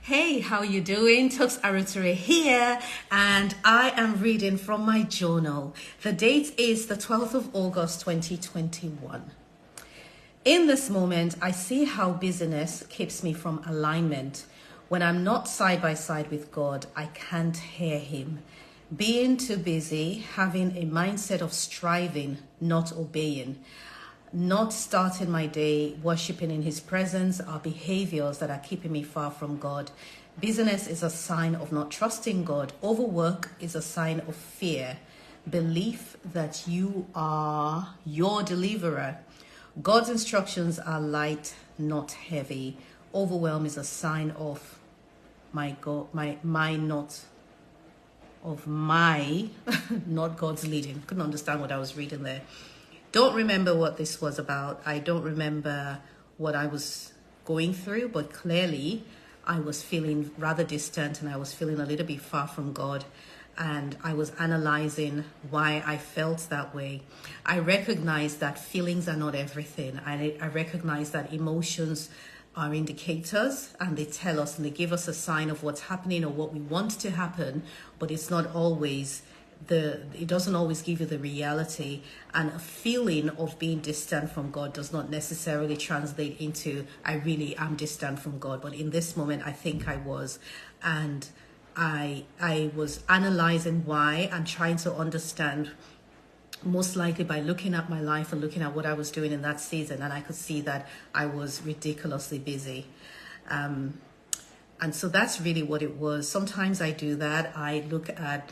Hey, how you doing? Tux Arutere here, and I am reading from my journal. The date is the 12th of August 2021. In this moment, I see how busyness keeps me from alignment. When I'm not side by side with God, I can't hear Him. Being too busy, having a mindset of striving, not obeying, not starting my day worshiping in His presence are behaviors that are keeping me far from God. Busyness is a sign of not trusting God. Overwork is a sign of fear. Belief that you are your deliverer. God's instructions are light, not heavy. Overwhelm is a sign of my God, my not of my not God's leading. Couldn't understand what I was reading there. Don't remember what this was about. I don't remember what I was going through, but clearly I was feeling rather distant and I was feeling a little bit far from God. And I was analyzing why I felt that way. I recognize that feelings are not everything. I recognize that emotions are indicators and they tell us and they give us a sign of what's happening or what we want to happen, but it's not always it doesn't always give you the reality, and a feeling of being distant from God does not necessarily translate into I really am distant from God. But in this moment I think I was, and I was analyzing why and trying to understand, most likely by looking at my life and looking at what I was doing in that season, and I could see that I was ridiculously busy. And so that's really what it was. Sometimes I do that. I look at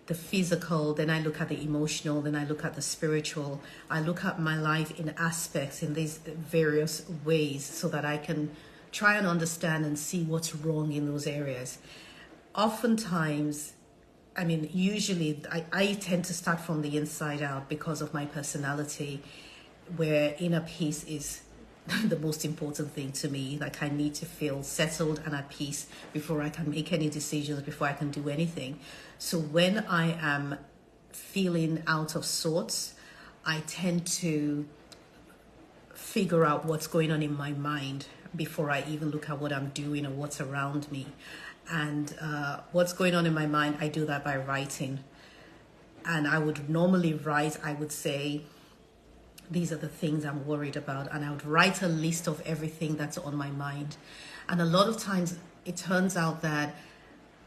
the physical, then I look at the emotional, then I look at the spiritual. I look at my life in aspects in these various ways so that I can try and understand and see what's wrong in those areas. Oftentimes, usually I tend to start from the inside out because of my personality, where inner peace is the most important thing to me. Like, I need to feel settled and at peace before I can make any decisions, before I can do anything. So when I am feeling out of sorts, I tend to figure out what's going on in my mind before I even look at what I'm doing or what's around me. And what's going on in my mind, I do that by writing. And I would normally write, I would say, these are the things I'm worried about. And I would write a list of everything that's on my mind. And a lot of times it turns out that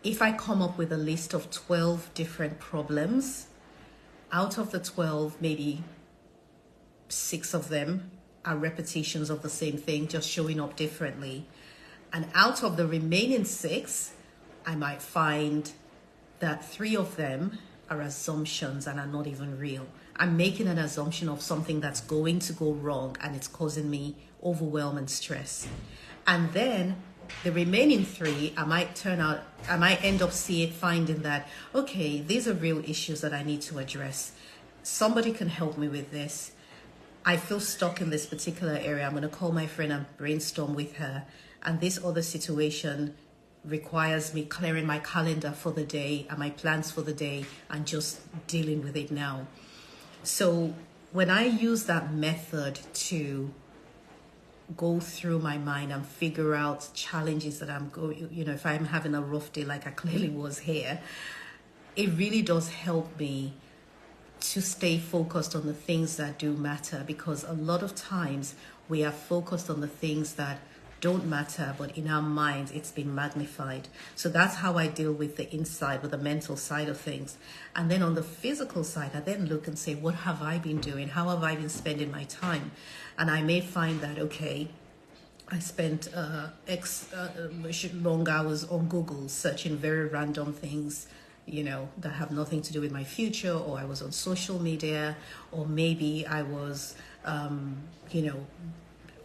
if I come up with a list of 12 different problems, out of the 12, maybe 6 of them are repetitions of the same thing, just showing up differently. And out of the remaining 6, I might find that 3 of them are assumptions and are not even real. I'm making an assumption of something that's going to go wrong and it's causing me overwhelm and stress. And then the remaining 3, I might end up finding that, okay, these are real issues that I need to address. Somebody can help me with this. I feel stuck in this particular area. I'm going to call my friend and brainstorm with her. And this other situation requires me clearing my calendar for the day and my plans for the day and just dealing with it now. So when I use that method to go through my mind and figure out challenges that I'm going, if I'm having a rough day like I clearly was here, it really does help me to stay focused on the things that do matter, because a lot of times we are focused on the things that don't matter, but in our minds it's been magnified. So that's how I deal with the inside, with the mental side of things. And then on the physical side, I then look and say, what have I been doing? How have I been spending my time? And I may find that, okay, I spent long hours on Google searching very random things, that have nothing to do with my future, or I was on social media, or maybe I was,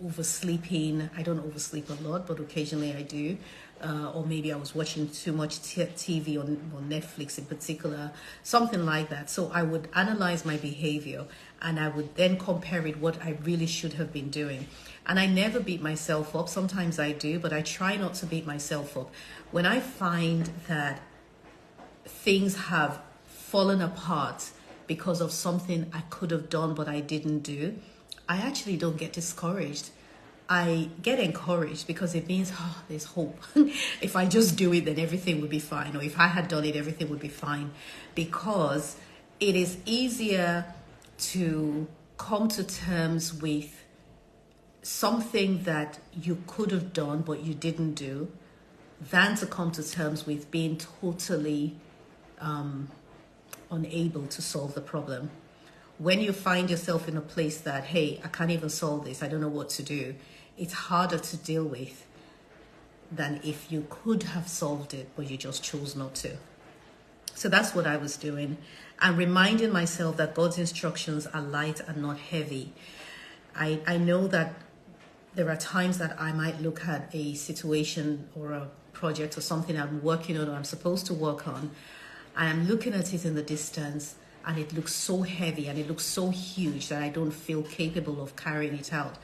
oversleeping. I don't oversleep a lot, but occasionally I do. Or maybe I was watching too much TV on Netflix in particular, something like that. So I would analyze my behavior and I would then compare it what I really should have been doing. And I never beat myself up. Sometimes I do, but I try not to beat myself up. When I find that things have fallen apart because of something I could have done but I didn't do, I actually don't get discouraged. I get encouraged because it means, oh, there's hope. If I just do it, then everything will be fine. Or if I had done it, everything would be fine. Because it is easier to come to terms with something that you could have done but you didn't do than to come to terms with being totally unable to solve the problem. When you find yourself in a place that, hey, I can't even solve this, I don't know what to do, it's harder to deal with than if you could have solved it, but you just chose not to. So that's what I was doing. I'm reminding myself that God's instructions are light and not heavy. I know that there are times that I might look at a situation or a project or something I'm working on or I'm supposed to work on, and I'm looking at it in the distance, and it looks so heavy and it looks so huge that I don't feel capable of carrying it out.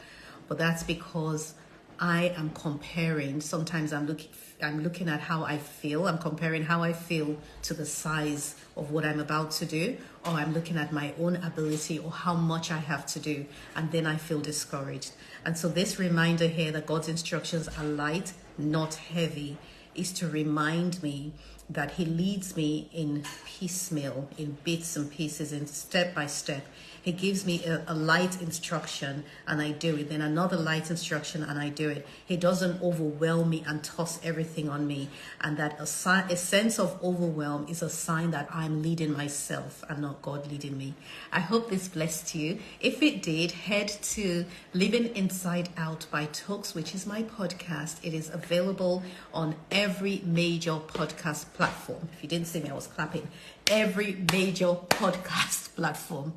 But that's because I am comparing. Sometimes I'm looking at how I feel. I'm comparing how I feel to the size of what I'm about to do, or I'm looking at my own ability or how much I have to do, and then I feel discouraged. And so this reminder here that God's instructions are light, not heavy, is to remind me that he leads me in piecemeal, in bits and pieces, in step by step. He gives me a light instruction and I do it. Then another light instruction and I do it. He doesn't overwhelm me and toss everything on me. And that a sense of overwhelm is a sign that I'm leading myself and not God leading me. I hope this blessed you. If it did, head to Living Inside Out by Tokes, which is my podcast. It is available on every major podcast platform. If you didn't see me, I was clapping. Every major podcast platform.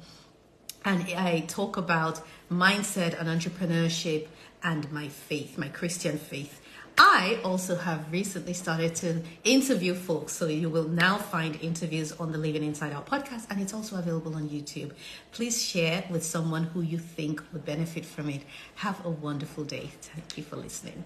And I talk about mindset and entrepreneurship and my faith, my Christian faith. I also have recently started to interview folks. So you will now find interviews on the Living Inside Out podcast, and it's also available on YouTube. Please share with someone who you think would benefit from it. Have a wonderful day. Thank you for listening.